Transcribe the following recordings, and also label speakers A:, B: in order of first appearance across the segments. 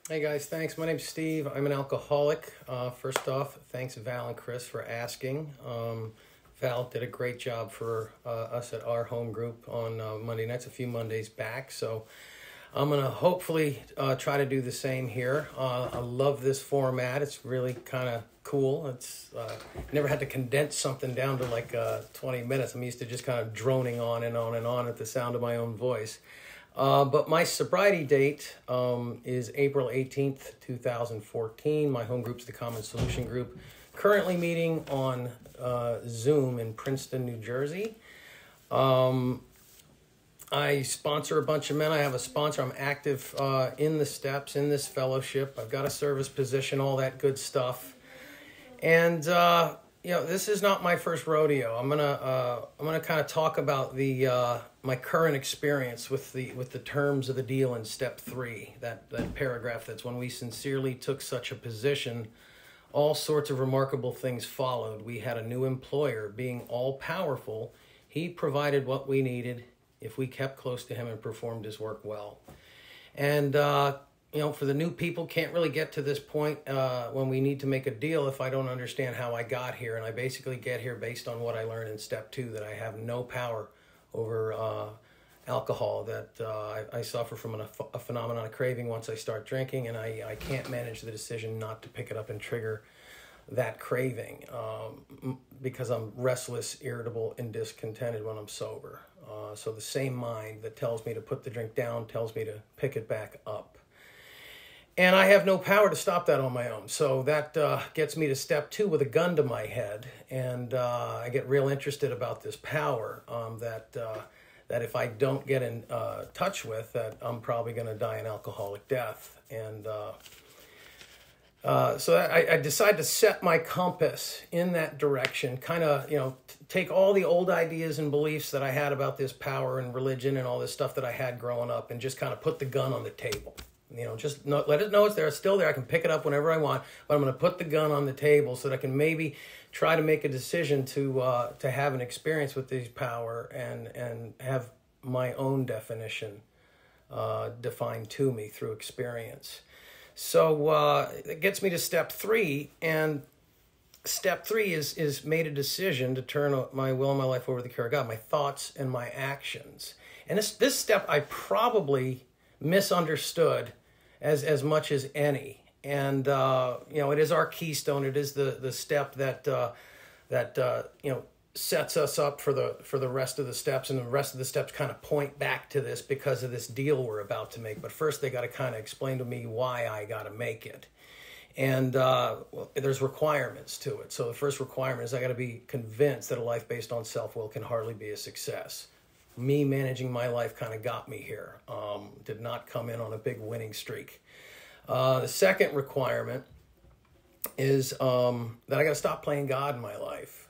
A: Hey guys, thanks. My name's Steve. I'm an alcoholic. First off, thanks Val and Chris for asking. Val did a great job for us at our home group on Monday nights, a few Mondays back. So I'm going to hopefully try to do the same here. I love this format. It's really kind of cool. It's never had to condense something down to like 20 minutes. I'm used to just kind of droning on and on and on at the sound of my own voice. But my sobriety date is April 18th, 2014. My home group's the Common Solution Group, currently meeting on Zoom in Princeton, New Jersey. I sponsor a bunch of men. I have a sponsor. I'm active in the steps, in this fellowship. I've got a service position, all that good stuff. And this is not my first rodeo. I'm gonna kind of talk about the my current experience with the terms of the deal in step 3. That paragraph. That's when we sincerely took such a position. All sorts of remarkable things followed. We had a new employer, being all powerful. He provided what we needed if we kept close to him and performed his work well. And for the new people, can't really get to this point when we need to make a deal if I don't understand how I got here. And I basically get here based on what I learned in step 2, that I have no power over alcohol, that I suffer from a phenomenon of craving once I start drinking, and I can't manage the decision not to pick it up and trigger that craving because I'm restless, irritable, and discontented when I'm sober. So the same mind that tells me to put the drink down tells me to pick it back up. And I have no power to stop that on my own. So that gets me to step 2 with a gun to my head. And I get real interested about this power that if I don't get in touch with, that I'm probably going to die an alcoholic death. And so I decide to set my compass in that direction, kind of, take all the old ideas and beliefs that I had about this power and religion and all this stuff that I had growing up, and just kind of put the gun on the table. Just let it know it's there. It's still there. I can pick it up whenever I want, but I'm going to put the gun on the table so that I can maybe try to make a decision to have an experience with this power and have my own definition defined to me through experience. So it gets me to step 3, and step 3 is made a decision to turn my will and my life over to the care of God, my thoughts and my actions. And this step I probably misunderstood as much as any. And it is our keystone. It is the step that sets us up for the rest of the steps, and the rest of the steps kind of point back to this because of this deal we're about to make. But first they got to kind of explain to me why I got to make it. And there's requirements to it. So the first requirement is I got to be convinced that a life based on self-will can hardly be a success. Me managing my life kind of got me here. Did not come in on a big winning streak. The second requirement is that I got to stop playing God in my life.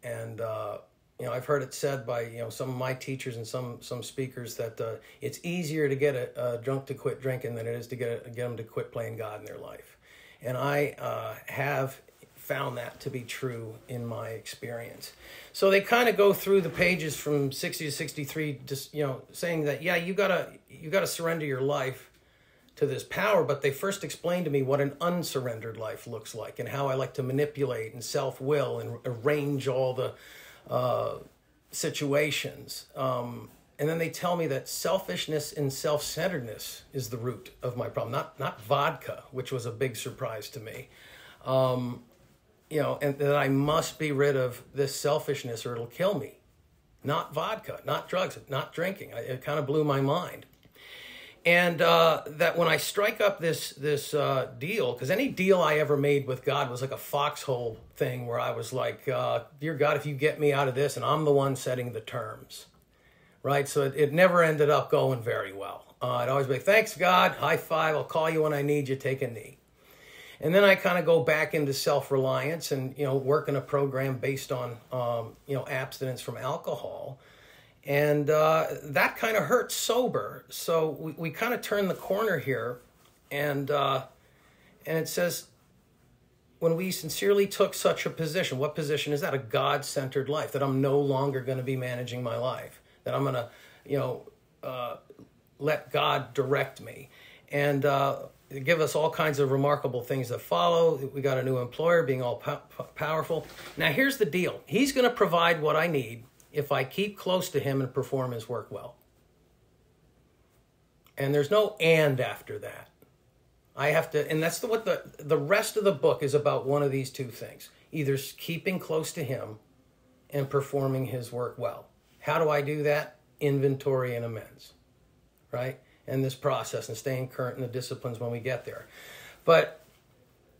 A: And I've heard it said by some of my teachers and some speakers that it's easier to get a drunk to quit drinking than it is to get them to quit playing God in their life. And I have found that to be true in my experience. So they kind of go through the pages from 60 to 63, just saying that you gotta surrender your life to this power. But they first explained to me what an unsurrendered life looks like, and how I like to manipulate and self-will and arrange all the situations. And then they tell me that selfishness and self-centeredness is the root of my problem, not vodka, which was a big surprise to me. And that I must be rid of this selfishness or it'll kill me. Not vodka, not drugs, not drinking. It kind of blew my mind. And that when I strike up this deal, because any deal I ever made with God was like a foxhole thing where I was like, dear God, if you get me out of this, and I'm the one setting the terms, right? So it never ended up going very well. I'd always be like, thanks, God, high five, I'll call you when I need you, take a knee. And then I kind of go back into self-reliance and, work in a program based on, abstinence from alcohol. And that kind of hurts sober. So we kind of turn the corner here. And it says, when we sincerely took such a position, what position is that? A God-centered life, that I'm no longer going to be managing my life, that I'm going to, let God direct me. And give us all kinds of remarkable things that follow. We got a new employer being all powerful. Now, here's the deal. He's going to provide what I need if I keep close to him and perform his work well. And there's no and after that. I have to, and that's what the rest of the book is about, one of these two things. Either keeping close to him and performing his work well. How do I do that? Inventory and amends, right? And this process and staying current in the disciplines when we get there. But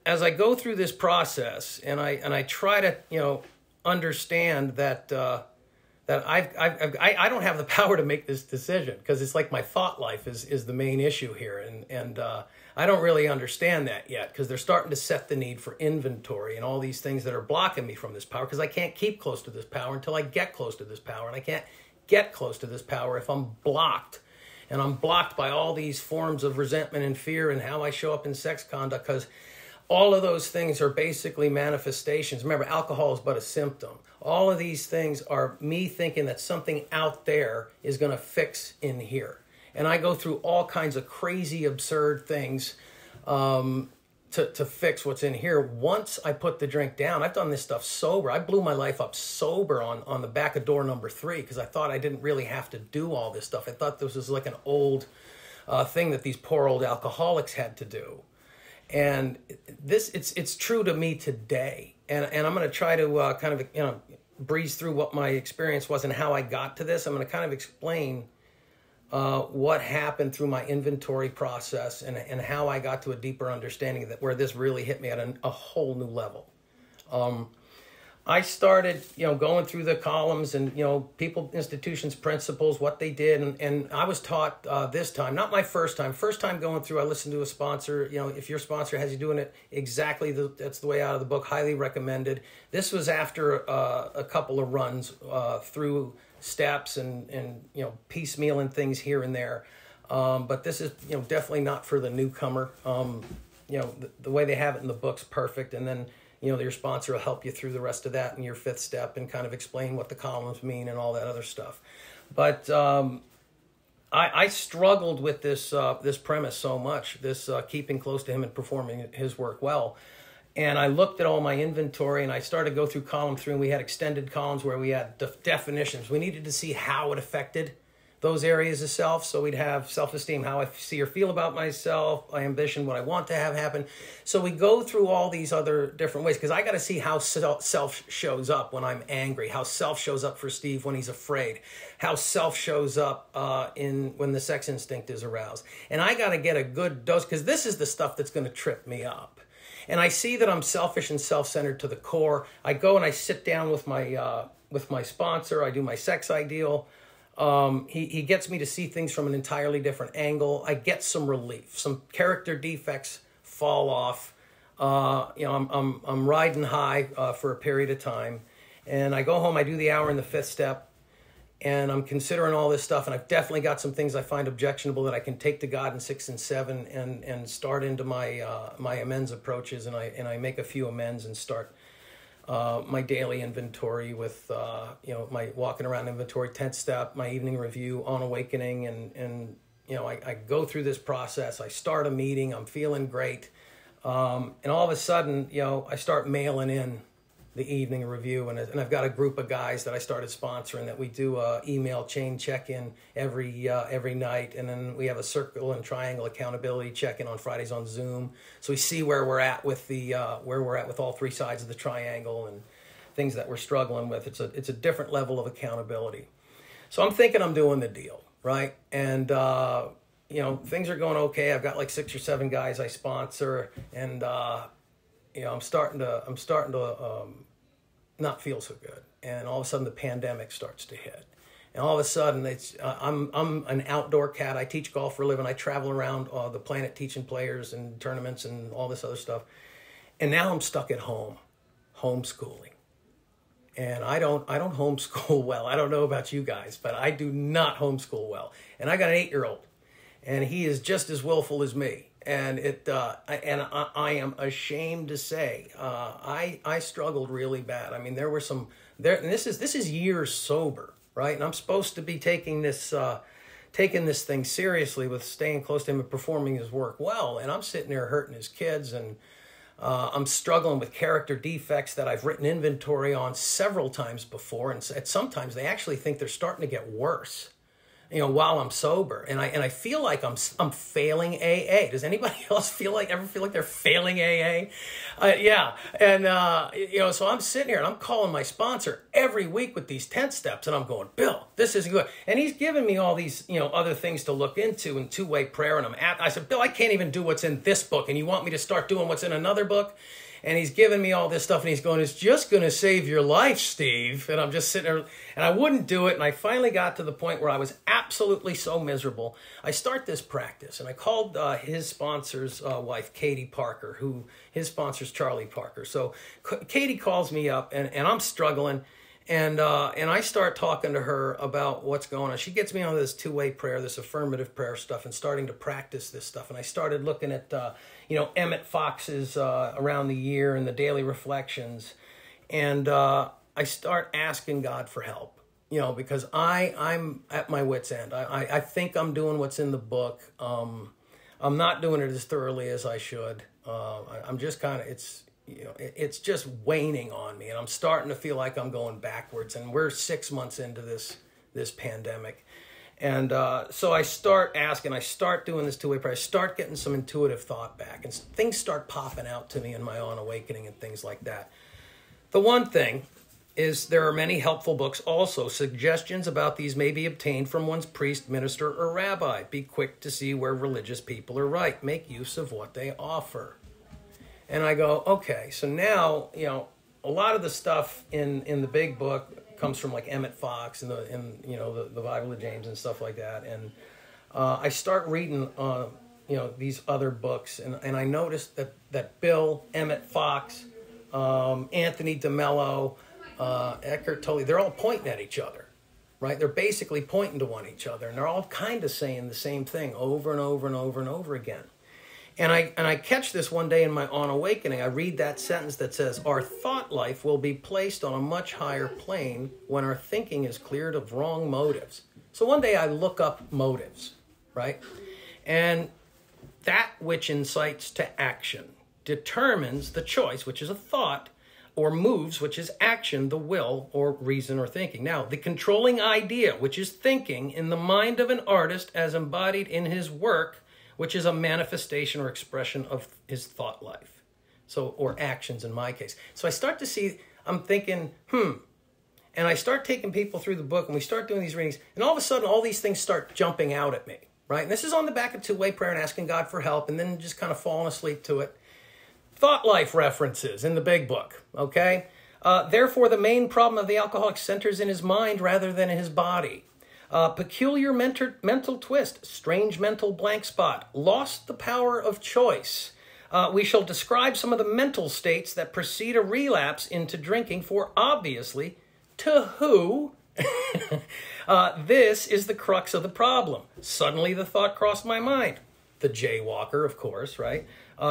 A: as I go through this process and I try to, understand that I don't have the power to make this decision, because it's like my thought life is the main issue here. And I don't really understand that yet, because they're starting to set the need for inventory and all these things that are blocking me from this power, because I can't keep close to this power until I get close to this power. And I can't get close to this power if I'm blocked. And I'm blocked by all these forms of resentment and fear and how I show up in sex conduct, because all of those things are basically manifestations. Remember, alcohol is but a symptom. All of these things are me thinking that something out there is going to fix in here. And I go through all kinds of crazy, absurd things to fix what's in here. Once I put the drink down, I've done this stuff sober. I blew my life up sober on the back of door number 3, because I thought I didn't really have to do all this stuff. I thought this was like an old thing that these poor old alcoholics had to do. And it's true to me today. And I'm going to try to kind of breeze through what my experience was and how I got to this. I'm going to kind of explain what happened through my inventory process and how I got to a deeper understanding that where this really hit me at a whole new level. I started, going through the columns and, people, institutions, principles, what they did. And I was taught this time, not my first time going through, I listened to a sponsor. If your sponsor has you doing it exactly, that's the way out of the book, highly recommended. This was after a couple of runs through steps and piecemealing things here and there. But this is, definitely not for the newcomer. The way they have it in the book's perfect. And then, your sponsor will help you through the rest of that in your 5th step and kind of explain what the columns mean and all that other stuff. But I struggled with this premise so much, this keeping close to him and performing his work well. And I looked at all my inventory and I started to go through column 3, and we had extended columns where we had definitions. We needed to see how it affected those areas of self. So we'd have self-esteem, how I see or feel about myself, my ambition, what I want to have happen. So we go through all these other different ways, because I got to see how self shows up when I'm angry, how self shows up for Steve when he's afraid, how self shows up when the sex instinct is aroused. And I got to get a good dose, because this is the stuff that's going to trip me up. And I see that I'm selfish and self-centered to the core. I go and I sit down with my sponsor. I do my sex ideal. He gets me to see things from an entirely different angle. I get some relief. Some character defects fall off. I'm riding high for a period of time. And I go home, I do the hour in the 5th step, and I'm considering all this stuff. And I've definitely got some things I find objectionable that I can take to God in 6 and 7 and start into my amends approaches. And I make a few amends and start my daily inventory with, my walking around inventory, 10th step, my evening review on awakening. And I go through this process. I start a meeting. I'm feeling great. And all of a sudden, I start mailing in the evening review. And I've got a group of guys that I started sponsoring that we do a email chain check-in every night. And then we have a circle and triangle accountability check-in on Fridays on Zoom. So we see where we're at with all 3 sides of the triangle and things that we're struggling with. It's a different level of accountability. So I'm thinking I'm doing the deal, right? And things are going okay. I've got like 6 or 7 guys I sponsor, and I'm starting to not feel so good. And all of a sudden the pandemic starts to hit. And all of a sudden I'm an outdoor cat. I teach golf for a living. I travel around the planet teaching players and tournaments and all this other stuff. And now I'm stuck at home, homeschooling. And I don't homeschool well. I don't know about you guys, but I do not homeschool well. And I got an 8-year-old, and he is just as willful as me. And I am ashamed to say, I struggled really bad. I mean, there were some there, and this is years sober, right? And I'm supposed to be taking this taking this thing seriously with staying close to him and performing his work well. And I'm sitting there hurting his kids, and I'm struggling with character defects that I've written inventory on several times before. And sometimes they actually think they're starting to get worse, while I'm sober. And I feel like I'm failing AA. Does anybody else ever feel like they're failing AA? Yeah. And, so I'm sitting here and I'm calling my sponsor every week with these 10 steps, and I'm going, Bill, this isn't good. And he's giving me all these, other things to look into in two-way prayer. And I said, Bill, I can't even do what's in this book. And you want me to start doing what's in another book? And he's giving me all this stuff, and he's going, it's just going to save your life, Steve. And I'm just sitting there, and I wouldn't do it. And I finally got to the point where I was absolutely so miserable. I start this practice, and I called his sponsor's wife, Katie Parker, who his sponsor's Charlie Parker. So Katie calls me up, and I'm struggling. And I start talking to her about what's going on. She gets me on this two-way prayer, this affirmative prayer stuff, and starting to practice this stuff. And I started looking at, Emmett Fox's Around the Year and the Daily Reflections. And I start asking God for help, because I'm at my wit's end. I think I'm doing what's in the book. I'm not doing it as thoroughly as I should. I'm just kind of, it's just waning on me, and I'm starting to feel like I'm going backwards, and we're 6 months into this pandemic. And so I start asking, I start doing this two-way prayer, I start getting some intuitive thought back, and things start popping out to me in my own awakening and things like that. The one thing is there are many helpful books also. Suggestions about these may be obtained from one's priest, minister, or rabbi. Be quick to see where religious people are right. Make use of what they offer. And I go, okay, so now, a lot of the stuff in the big book comes from like Emmett Fox and the Bible of James and stuff like that. And I start reading, these other books, and I noticed that Bill, Emmett Fox, Anthony DeMello, Eckhart Tolle, they're all pointing at each other, right? They're basically pointing to one each other, and they're all kind of saying the same thing over and over and over and over again. And I catch this one day in my On Awakening. I read that sentence that says, our thought life will be placed on a much higher plane when our thinking is cleared of wrong motives. So one day I look up motives, right? And that which incites to action determines the choice, which is a thought, or moves, which is action, the will, or reason, or thinking. Now, the controlling idea, which is thinking in the mind of an artist as embodied in his work, which is a manifestation or expression of his thought life. So, or actions in my case. So I start to see, I'm thinking, and I start taking people through the book, and we start doing these readings, and all of a sudden, all these things start jumping out at me, right? And this is on the back of two-way prayer and asking God for help, and then just kind of falling asleep to it. Thought life references in the big book, okay? Therefore, the main problem of the alcoholic centers in his mind rather than in his body. Peculiar mental twist, strange mental blank spot, lost the power of choice. We shall describe some of the mental states that precede a relapse into drinking, for obviously, to who? This is the crux of the problem. Suddenly the thought crossed my mind. The Jaywalker, of course, right?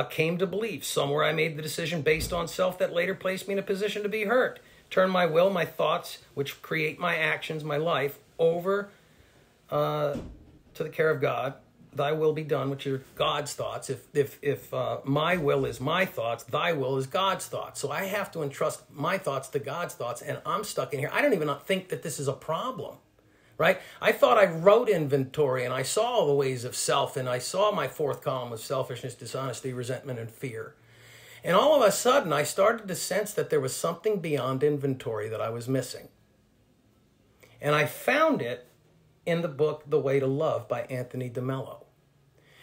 A: Came to belief. Somewhere I made the decision based on self that later placed me in a position to be hurt. Turn my will, my thoughts, which create my actions, my life, over to the care of God. Thy will be done, which are God's thoughts. If my will is my thoughts, thy will is God's thoughts. So I have to entrust my thoughts to God's thoughts, and I'm stuck in here. I don't even think that this is a problem, right? I thought I wrote inventory, and I saw all the ways of self, and I saw my fourth column of selfishness, dishonesty, resentment, and fear. And all of a sudden, I started to sense that there was something beyond inventory that I was missing. And I found it in the book, The Way to Love by Anthony DeMello.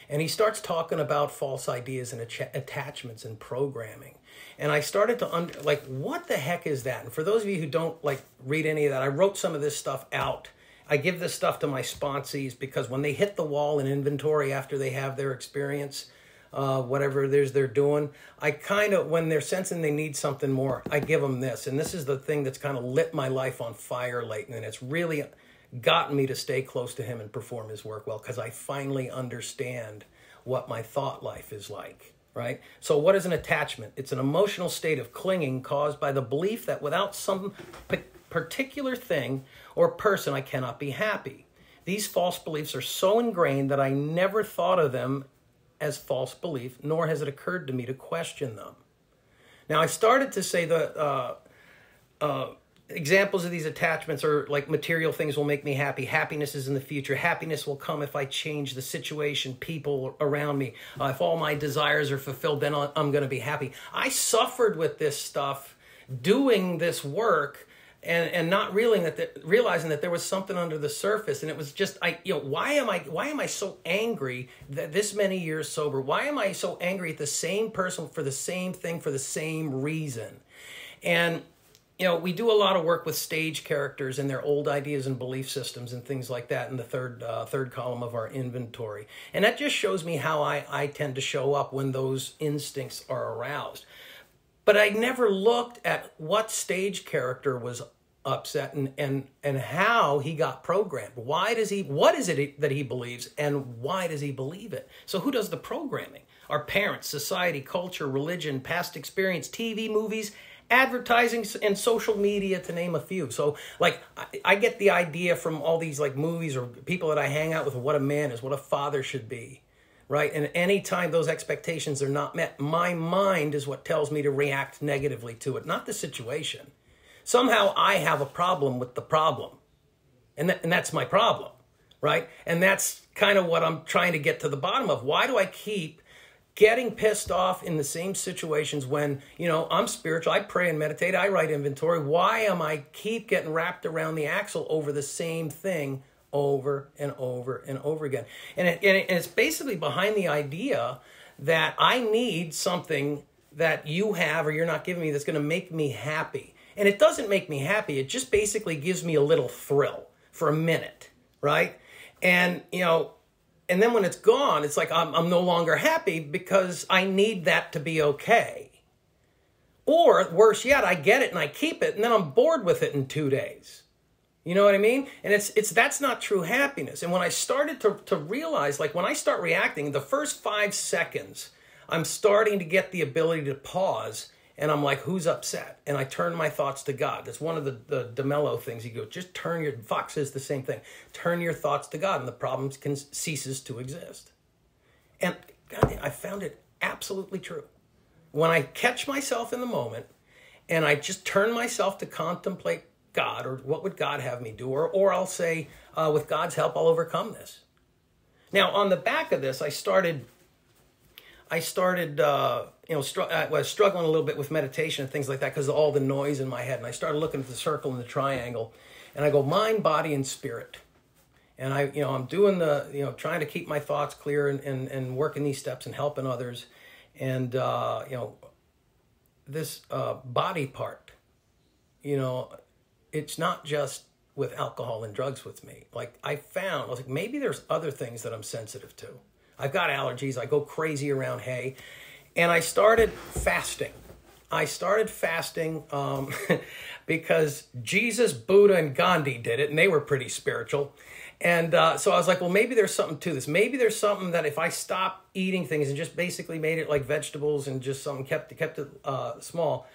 A: And he starts talking about false ideas and attachments and programming. And I started to, what the heck is that? And for those of you who don't, read any of that, I wrote some of this stuff out. I give this stuff to my sponsees because when they hit the wall in inventory after they have their experience, whatever it is they're doing, I when they're sensing they need something more, I give them this. And this is the thing that's kind of lit my life on fire lately. And it's really gotten me to stay close to him and perform his work well, because I finally understand what my thought life is like, right? So what is an attachment? It's an emotional state of clinging caused by the belief that without some particular thing or person, I cannot be happy. These false beliefs are so ingrained that I never thought of them as false belief, nor has it occurred to me to question them. Now, I started to say the examples of these attachments are like material things will make me happy. Happiness is in the future. Happiness will come if I change the situation, people around me. If all my desires are fulfilled, then I'm going to be happy. I suffered with this stuff doing this work and not realizing that there was something under the surface. And it was just, why am I so angry that this many years sober? Why am I so angry at the same person for the same thing, for the same reason? And we do a lot of work with stage characters and their old ideas and belief systems and things like that in the third column of our inventory. And that just shows me how I tend to show up when those instincts are aroused. But I never looked at what stage character was upset and how he got programmed. What is it that he believes, and why does he believe it? So who does the programming? Our parents, society, culture, religion, past experience, TV, movies, advertising, and social media, to name a few. So like I get the idea from all these like movies or people that I hang out with, what a man is, what a father should be, right? And anytime those expectations are not met, my mind is what tells me to react negatively to it, not the situation. Somehow I have a problem with the problem, and that's my problem, right? And that's kind of what I'm trying to get to the bottom of. Why do I keep getting pissed off in the same situations when, I'm spiritual, I pray and meditate, I write inventory? Why am I keep getting wrapped around the axle over the same thing over and over and over again? And it's basically behind the idea that I need something that you have or you're not giving me that's going to make me happy. And it doesn't make me happy. It just basically gives me a little thrill for a minute, right? And, and then when it's gone, it's like I'm no longer happy because I need that to be okay. Or worse yet, I get it and I keep it and then I'm bored with it in 2 days. You know what I mean? And that's not true happiness. And when I started to realize, like when I start reacting, the first 5 seconds, I'm starting to get the ability to pause. And I'm like, who's upset? And I turn my thoughts to God. That's one of the DeMello things. He goes, just Fox says the same thing. Turn your thoughts to God and the problem ceases to exist. And God, I found it absolutely true. When I catch myself in the moment and I just turn myself to contemplate God, or what would God have me do? Or I'll say, with God's help, I'll overcome this. Now, on the back of this, I was struggling a little bit with meditation and things like that because of all the noise in my head. And I started looking at the circle and the triangle, and I go mind, body, and spirit. And I'm doing trying to keep my thoughts clear and working these steps and helping others. And, this body part, it's not just with alcohol and drugs with me. Like I was like, maybe there's other things that I'm sensitive to. I've got allergies. I go crazy around hay. And I started fasting. Because Jesus, Buddha, and Gandhi did it, and they were pretty spiritual. And so I was like, well, maybe there's something to this. Maybe there's something that if I stop eating things and just basically made it like vegetables and just something kept it small.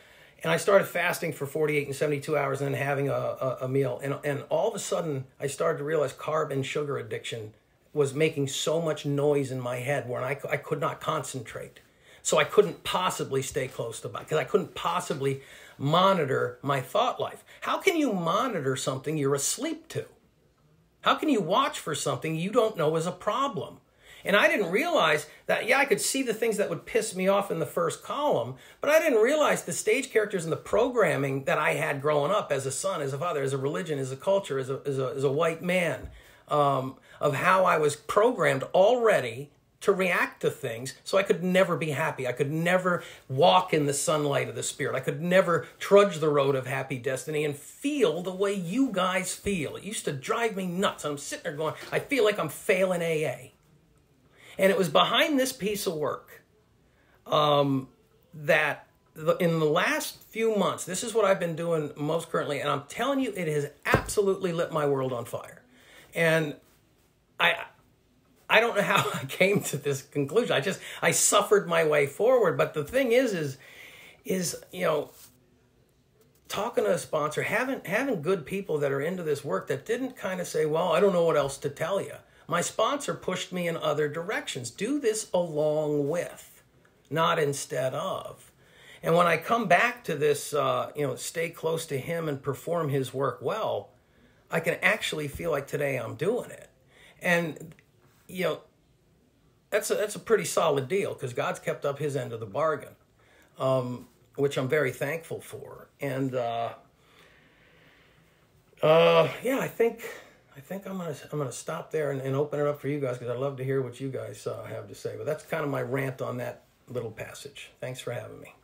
A: And I started fasting for 48 and 72 hours and then having a meal. And all of a sudden, I started to realize carb and sugar addiction was making so much noise in my head where I could not concentrate. So I couldn't possibly stay close to God because I couldn't possibly monitor my thought life. How can you monitor something you're asleep to? How can you watch for something you don't know is a problem? And I didn't realize that, I could see the things that would piss me off in the first column, but I didn't realize the stage characters and the programming that I had growing up as a son, as a father, as a religion, as a culture, as a white man, of how I was programmed already to react to things, so I could never be happy. I could never walk in the sunlight of the Spirit. I could never trudge the road of happy destiny and feel the way you guys feel. It used to drive me nuts. I'm sitting there going, I feel like I'm failing AA. And it was behind this piece of work that in the last few months, this is what I've been doing most currently, and I'm telling you, it has absolutely lit my world on fire. And I don't know how I came to this conclusion. I suffered my way forward. But the thing is talking to a sponsor, having good people that are into this work that didn't kind of say, well, I don't know what else to tell you. My sponsor pushed me in other directions. Do this along with, not instead of. And when I come back to this, stay close to him and perform his work well, I can actually feel like today I'm doing it. And, that's a pretty solid deal because God's kept up his end of the bargain, which I'm very thankful for. And I think I'm gonna stop there and open it up for you guys because I'd love to hear what you guys have to say. But that's kind of my rant on that little passage. Thanks for having me.